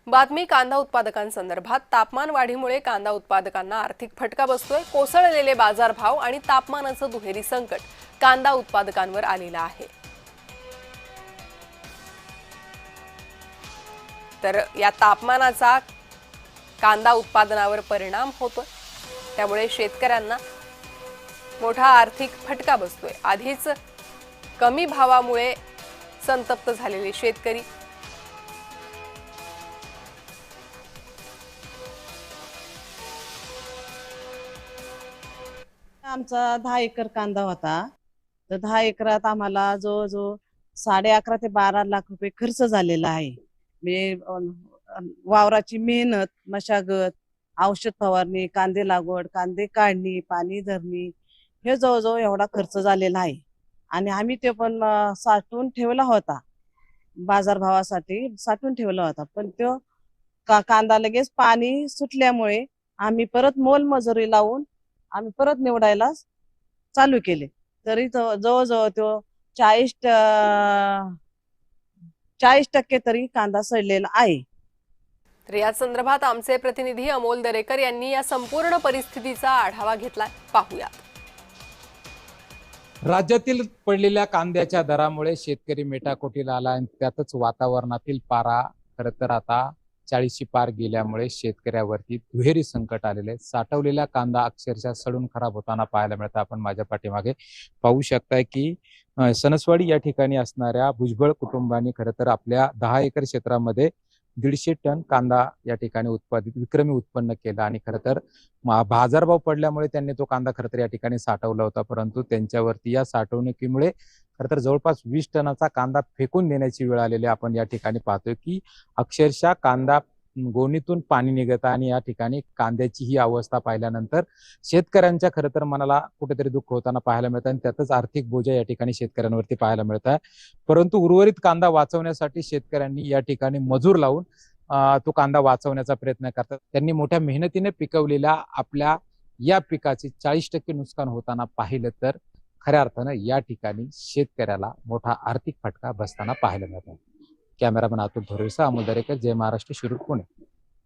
बातमी कांदा उत्पादकांसंदर्भात तापमान वाढीमुळे कांदा उत्पादकांना आर्थिक फटका बसतोय। कोसळलेले बाजारभाव आणि तापमानाचं दुहेरी संकट कांदा उत्पादकांवर आलेलं आहे। तर या तापमानाचा कांदा उत्पादनावर परिणाम होतोय, त्यामुळे शेतकऱ्यांना मोठा आर्थिक फटका बसतोय। आधीच कमी भावामुळे संतप्त झालेले शेतकरी आमचा 10 एकर कांदा होता। तर 10 एकरात आम्हाला जवळजवळ 11.5 ते 12 लाख रुपये खर्च झालेला आहे। म्हणजे वावराची मेहनत, मशागत, औषध फवारणी, कांदे लागवड, कांदे काढणी, पाणी धरणी, हे जवळजवळ एवढा खर्च झालेला आहे। आणि आम्ही ते पण साठवून ठेवला होता, बाजारभावासाठी साठवून ठेवला होता। पण तो कांदा लगेच पाणी सुटल्यामुळे आम्ही परत मोलमजुरी लावून आम्ही परत निवडायला चालू केले। तरी जवळजवळ तो 40% तरी कांदा सडलेला आहे। तर या संदर्भात आमचे प्रतिनिधी अमोल दरेकर यांनी या संपूर्ण परिस्थितीचा आढावा घेतलाय, पाहूयात। राज्यातील पडलेल्या कांद्याच्या दरामुळे शेतकरी मेटाकुटीला आला आणि त्यातच वातावरणातील पारा खरं तर आता 40ची पार गेल्यामुळे शेतकऱ्यावरती दुहेरी संकट आलेले। साठवलेला कांदा अक्षरशः सडून खराब होताना पाहायला मिळतं। आपण माझ्या पाठीमागे पाहू शकताय की सणसवाडी या ठिकाणी असणाऱ्या भुजबळ कुटुंबाने खरं तर आपल्या 10 एकर क्षेत्रामध्ये 150 टन कांदा या ठिकाणी विक्रमी उत्पन्न केलं आणि खरं तर बाजारभाव पडल्यामुळे त्यांनी तो कांदा खरं तर या ठिकाणी साठवला होता। परंतु त्यांच्यावरती या साठवणुकीमुळे खरं तर जवळपास 20 टनाचा कांदा फेकून देण्याची वेळ आलेली आपण या ठिकाणी पाहतोय की अक्षरशः कांदा गोणीतून पाणी निघत आणि या ठिकाणी कांद्याची ही अवस्था पाहिल्यानंतर शेतकऱ्यांच्या खरं तर मनाला कुठेतरी दुःख होताना पाहायला मिळतं आणि त्यातच आर्थिक बोजा या ठिकाणी शेतकऱ्यांवरती पाहायला मिळत आहे। परंतु उर्वरित कांदा वाचवण्यासाठी शेतकऱ्यांनी या ठिकाणी मजूर लावून तो कांदा वाचवण्याचा प्रयत्न करतात। त्यांनी मोठ्या मेहनतीने पिकवलेल्या आपल्या या पिकाचे 40% नुकसान होताना पाहिलं तर खऱ्या अर्थानं या ठिकाणी शेतकऱ्याला मोठा आर्थिक फटका बसताना पाहायला मिळतो। कॅमेरामन अतुल धोरेसह अमोल दरेकर, जय महाराष्ट्र, शिरूर, पुणे।